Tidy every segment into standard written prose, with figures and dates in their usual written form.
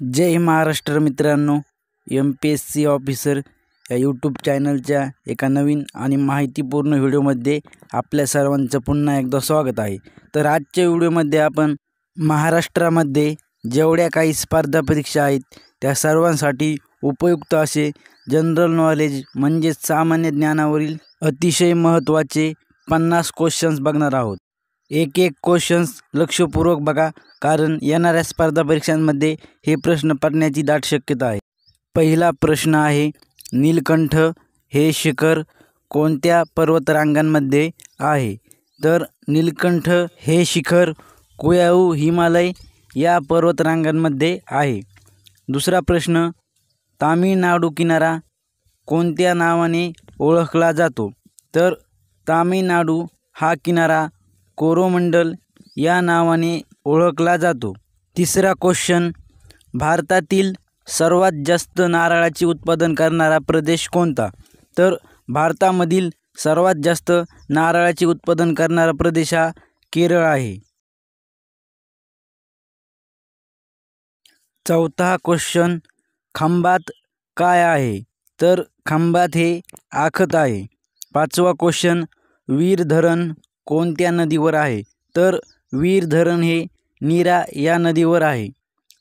जय महाराष्ट्र मित्रांनो, MPSC officer या YouTube चॅनलच्या एका नवीन आणि माहितीपूर्ण व्हिडिओमध्ये आपल्या सर्वांचं पुन्हा एकदा स्वागत आहे। तर आजच्या व्हिडिओमध्ये आपण महाराष्ट्रामध्ये जेवढ्या काही स्पर्धा परीक्षा आहेत त्या सर्वांसाठी उपयुक्त असे जनरल नॉलेज म्हणजे सामान्य ज्ञानावरील अतिशय महत्त्वाचे 50 क्वेश्चन्स बघणार आहोत। एक क्वेश्चन्स लक्षपूर्वक बघा, कारण येणाऱ्या स्पर्धा परीक्षांमध्ये हे प्रश्न पडण्याची दाट शक्यता आहे। पहिला प्रश्न आहे, नीलकंठ हे शिखर कोणत्या पर्वतरांगांमध्ये आहे? तर नीलकंठ हे शिखर कुयाऊ हिमालय या पर्वतरांगांमध्ये आहे। दुसरा प्रश्न, तामिळनाडू किनारा कोणत्या नावाने ओळखला जातो? तर तामिळनाडू हा किनारा कोरोमंडल या नावाने ओळखला जातो। तिसरा क्वेश्चन, भारतातील सर्वात जास्त नारळाचे उत्पादन करणारा प्रदेश कोणता? तर भारतामधील सर्वात जास्त नारळाचे उत्पादन करणारा प्रदेश हा केरळ आहे। चौथा क्वेश्चन, खंबात काय आहे? तर खंबात हे आखत आहे। पाचवा क्वेश्चन, वीर धरण कोणत्या नदीवर आहे? तर वीर धरण हे नीरा या नदीवर आहे।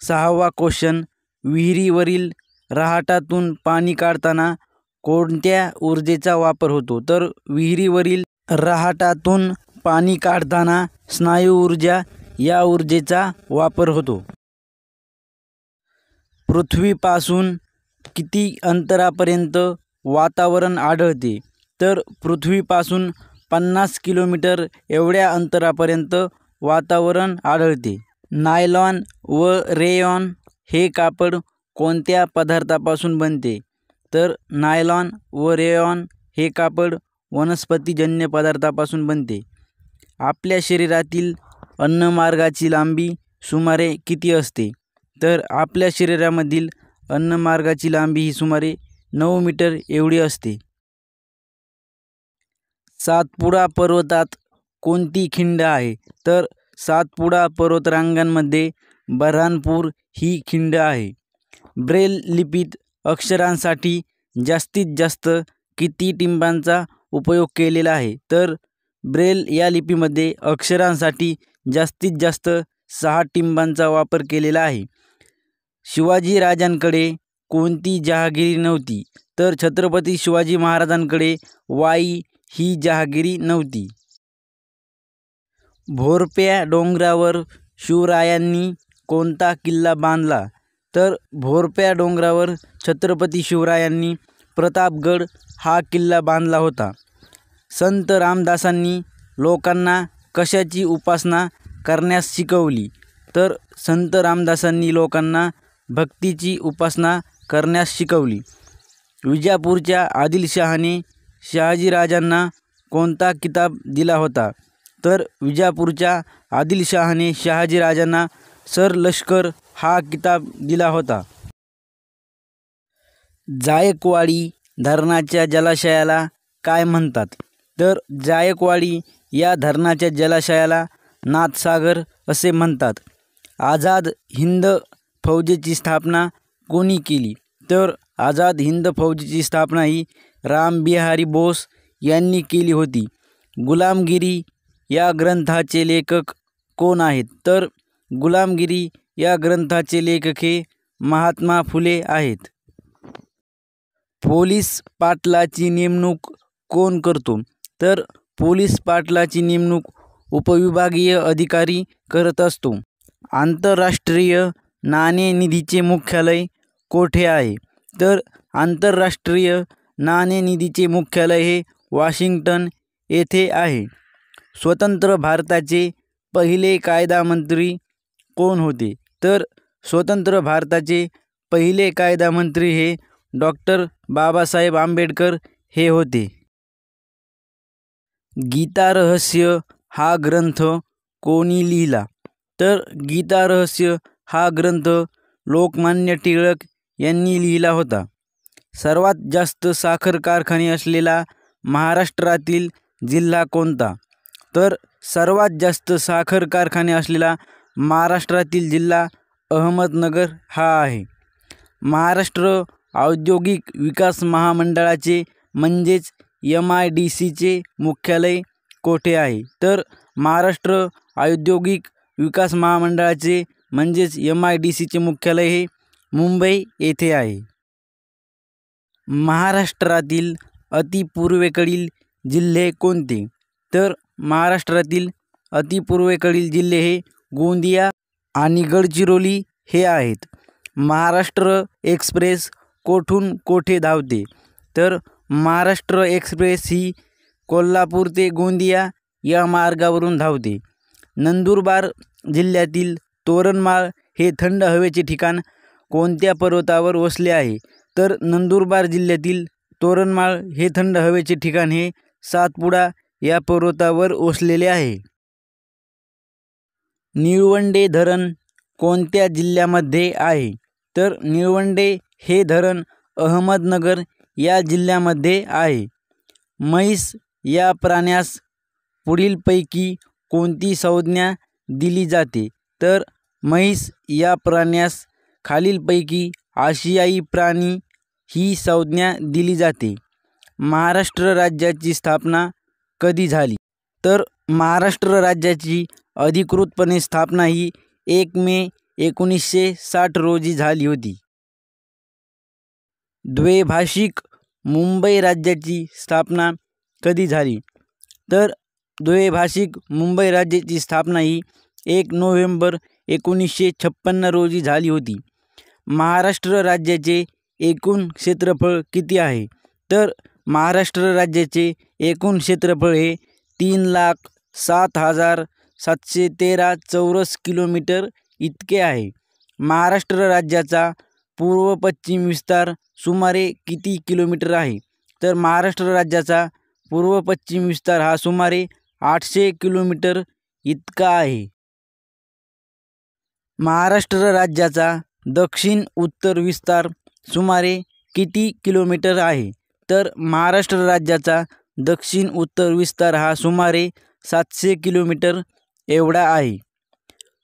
सहावा क्वेश्चन, विहिरीवरील रहाटातून पाणी काढताना कोणत्या ऊर्जेचा वापर होतो? तर विहिरीवरील रहाटातून पाणी काढताना स्नायू ऊर्जा या ऊर्जेचा वापर होतो। पृथ्वीपासून किती अंतरापर्यंत वातावरण आढळते? तर पृथ्वीपासून 50 किलोमीटर एवढ्या अंतरापर्यंत वातावरण आढळते। नायलॉन व रेयॉन हे कापड कोणत्या पदार्थापासून बनते? तर नायलॉन व रेयॉन हे कापड वनस्पतीजन्य पदार्थापासून बनते। आपल्या शरीरातील अन्नमार्गाची लांबी सुमारे किती असते? तर आपल्या शरीरामधील अन्नमार्गाची लांबी ही सुमारे 9 मीटर एवढी असते। सातपुडा पर्वतात कोणती खिंड आहे? तर सातपुडा पर्वतरांगांमध्ये बऱ्हाणपूर ही खिंड आहे। ब्रेल लिपीत अक्षरांसाठी जास्तीत जास्त किती टिंबांचा उपयोग केलेला आहे? तर ब्रेल या लिपीमध्ये अक्षरांसाठी जास्तीत जास्त 6 टिंबांचा वापर केलेला आहे। शिवाजी राजांकडे कोणती जहागिरी नव्हती? तर छत्रपती शिवाजी महाराजांकडे वाई ही जहागिरी नव्हती। भोरप्या डोंगरावर शिवरायांनी कोणता किल्ला बांधला? तर भोरप्या डोंगरावर छत्रपती शिवरायांनी प्रतापगड हा किल्ला बांधला होता। संत रामदासांनी लोकांना कशाची उपासना करण्यास शिकवली? तर संत रामदासांनी लोकांना भक्तीची उपासना करण्यास शिकवली। विजापूरच्या आदिलशहाने शहाजीराजांना कोणता किताब दिला होता? तर विजापूरच्या आदिलशहाने शहाजीराजांना सरलष्कर हा किताब दिला होता। जायकवाडी धरणाच्या जलाशयाला काय म्हणतात? तर जायकवाडी या धरणाच्या जलाशयाला नाथसागर असे म्हणतात। आझाद हिंद फौजेची स्थापना कोणी केली? तर आझाद हिंद फौजेची स्थापना ही रामबिहारी बोस यांनी केली होती। गुलामगिरी या ग्रंथाचे लेखक कोण आहेत? तर गुलामगिरी या ग्रंथाचे लेखक हे महात्मा फुले आहेत। पोलीस पाटलाची नेमणूक कोण करतो? तर पोलीस पाटलाची नेमणूक उपविभागीय अधिकारी करत असतो। आंतरराष्ट्रीय नाणेनिधीचे मुख्यालय कोठे आहे? तर आंतरराष्ट्रीय नाणेनिधीचे मुख्यालय हे वॉशिंग्टन येथे आहे। स्वतंत्र भारताचे पहिले कायदामंत्री कोण होते? तर स्वतंत्र भारताचे पहिले कायदामंत्री हे डॉक्टर बाबासाहेब आंबेडकर हे होते। गीता रहस्य हा ग्रंथ कोणी लिहिला? तर गीता रहस्य हा ग्रंथ लोकमान्य टिळक यांनी लिहिला होता। सर्वात जास्त साखर कारखाने असलेला महाराष्ट्रातील जिल्हा कोणता? तर सर्वात जास्त साखर कारखाने असलेला महाराष्ट्रातील जिल्हा अहमदनगर हा आहे. महाराष्ट्र औद्योगिक विकास महामंडळाचे म्हणजेच MIDCचे मुख्यालय कोठे आहे? तर महाराष्ट्र औद्योगिक विकास महामंडळाचे म्हणजेच MIDCचे मुख्यालय हे मुंबई येथे आहे. महाराष्ट्रातील अतिपूर्वेकडील जिल्हे कोणते? तर महाराष्ट्रातील अतिपूर्वेकडील जिल्हे हे गोंदिया आणि गडचिरोली हे आहेत. महाराष्ट्र एक्सप्रेस कोठून कोठे धावते? तर महाराष्ट्र एक्सप्रेस ही कोल्हापूर ते गोंदिया या मार्गावरून धावते. नंदुरबार जिल्ह्यातील तोरणमाळ हे थंड हवेचे ठिकाण कोणत्या पर्वतावर वसले आहे? तर नंदुरबार जिल्ह्यातील तोरणमाळ हे थंड हवेचे ठिकाण हे सातपुडा या पर्वतावर वसलेले आहे. निळवंडे धरण कोणत्या जिल्ह्यामध्ये आहे? तर निळवंडे हे धरण अहमदनगर या जिल्ह्यामध्ये आहे. म्हैस या प्राण्यास पुढीलपैकी कोणती संज्ञा दिली जाते? तर म्हैस या प्राण्यास खालीलपैकी आशियाई प्राणी ही संज्ञा दिली जाते. महाराष्ट्र राज्याची स्थापना कधी झाली? तर महाराष्ट्र राज्याची अधिकृतपणे स्थापना ही 1 मे 1960 रोजी झाली होती. द्वैभाषिक मुंबई राज्याची स्थापना कधी झाली? तर द्वैभाषिक मुंबई राज्याची स्थापना ही 1 नोव्हेंबर 1956 रोजी झाली होती. महाराष्ट्र राज्याचे एकूण क्षेत्रफळ किती आहे? तर महाराष्ट्र राज्याचे एकूण क्षेत्रफळ हे 3,07,713 चौरस किलोमीटर इतके आहे. महाराष्ट्र राज्याचा पूर्व पश्चिम विस्तार सुमारे किती किलोमीटर आहे? तर महाराष्ट्र राज्याचा पूर्व पश्चिम विस्तार हा सुमारे 800 किलोमीटर इतका आहे. महाराष्ट्र राज्याचा दक्षिण उत्तर विस्तार सुमारे किती किलोमीटर आहे? तर महाराष्ट्र राज्याचा दक्षिण उत्तर विस्तार हा सुमारे 700 किलोमीटर एवढा आहे.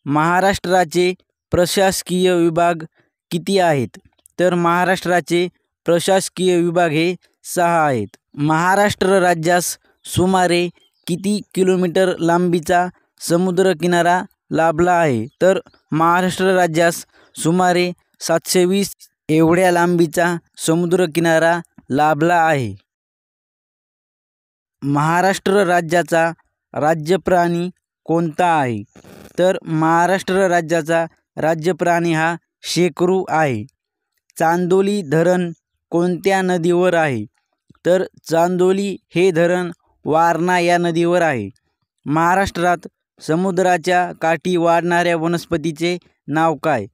महाराष्ट्राचे प्रशासकीय विभाग किती आहेत? तर महाराष्ट्राचे प्रशासकीय विभाग हे 6 आहेत. महाराष्ट्र राज्यास सुमारे किती किलोमीटर लांबीचा समुद्रकिनारा लाभला आहे? तर महाराष्ट्र राज्यास सुमारे 720 एवढ्या लांबीचा समुद्रकिनारा लाभला आहे. महाराष्ट्र राज्याचा राज्यप्राणी कोणता आहे? तर महाराष्ट्र राज्याचा राज्यप्राणी हा शेकरू आहे. चांदोली धरण कोणत्या नदीवर आहे? तर चांदोली हे धरण वारणा या नदीवर आहे. महाराष्ट्रात समुद्राच्या काठी वाढणाऱ्या वनस्पतीचे नाव काय?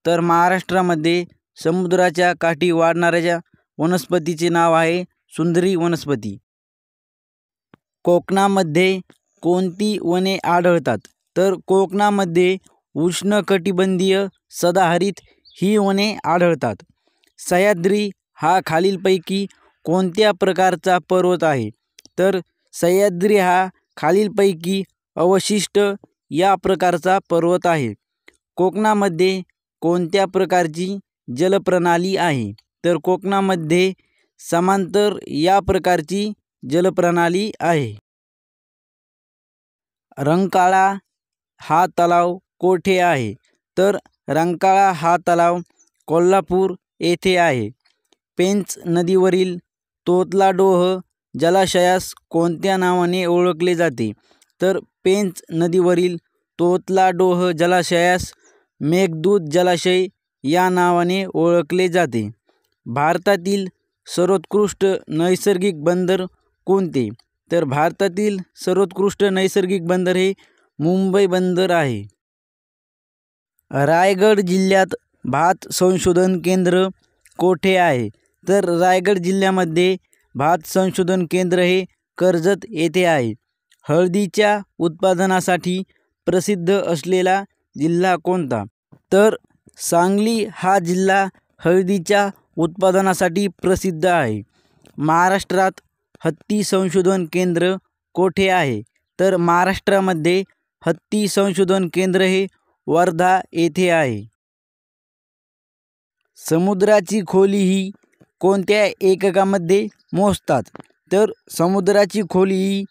तर महाराष्ट्रामध्ये समुद्राच्या काठी वाढणाऱ्या वनस्पतीचे नाव आहे सुंदरी वनस्पती. कोकणामध्ये कोणती वने आढळतात? तर कोकणामध्ये उष्णकटिबंधीय सदाहरित ही वने आढळतात. सह्याद्री हा खालीलपैकी कोणत्या प्रकारचा पर्वत आहे? तर सह्याद्री हा खालीलपैकी अवशिष्ट या प्रकारचा पर्वत आहे. कोकणामध्ये कोणत्या प्रकारची जलप्रणाली आहे? तर कोकणामध्ये समांतर या प्रकारची जलप्रणाली आहे. रंकाळा हा तलाव कोठे आहे? तर रंकाळा हा तलाव कोल्हापूर येथे आहे. पेंच नदीवरील तोतलाडोह जलाशयास कोणत्या नावाने ओळखले जाते? तर पेंच नदीवरील तोतलाडोह जलाशयास मेघदूत जलाशय या नावाने ओळखले जाते. भारतातील सर्वोत्कृष्ट नैसर्गिक बंदर कोणते? तर भारतातील सर्वोत्कृष्ट नैसर्गिक बंदर हे मुंबई बंदर आहे. रायगड जिल्ह्यात भात संशोधन केंद्र कोठे आहे? तर रायगड जिल्ह्यामध्ये भात संशोधन केंद्र हे कर्जत येथे आहे. हळदीच्या उत्पादनासाठी प्रसिद्ध असलेला जिल्हा कोणता? तर सांगली हा जिल्हा हळदीच्या उत्पादनासाठी प्रसिद्ध आहे. महाराष्ट्रात हत्ती संशोधन केंद्र कोठे आहे? तर महाराष्ट्रामध्ये हत्ती संशोधन केंद्र हे वर्धा येथे आहे. समुद्राची खोली ही कोणत्या एककामध्ये मोजतात? तर समुद्राची खोली ही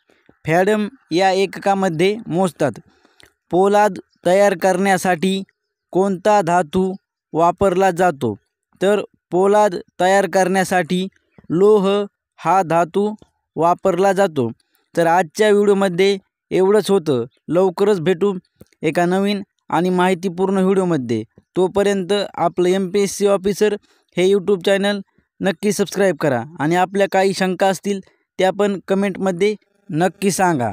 फॅडम या एककामध्ये मोजतात. पोलाद तयार करण्यासाठी कोणता धातू वापरला जातो? तर पोलाद तयार करण्यासाठी लोह हा धातू वापरला जातो. तर आजच्या व्हिडिओमध्ये एवढंच होतं. लवकरच भेटू एका नवीन आणि माहितीपूर्ण व्हिडिओमध्ये. तोपर्यंत आपलं MPSC ऑफिसर हे यूट्यूब चॅनल नक्की सबस्क्राईब करा आणि आपल्या काही शंका असतील त्या पण कमेंटमध्ये नक्की सांगा.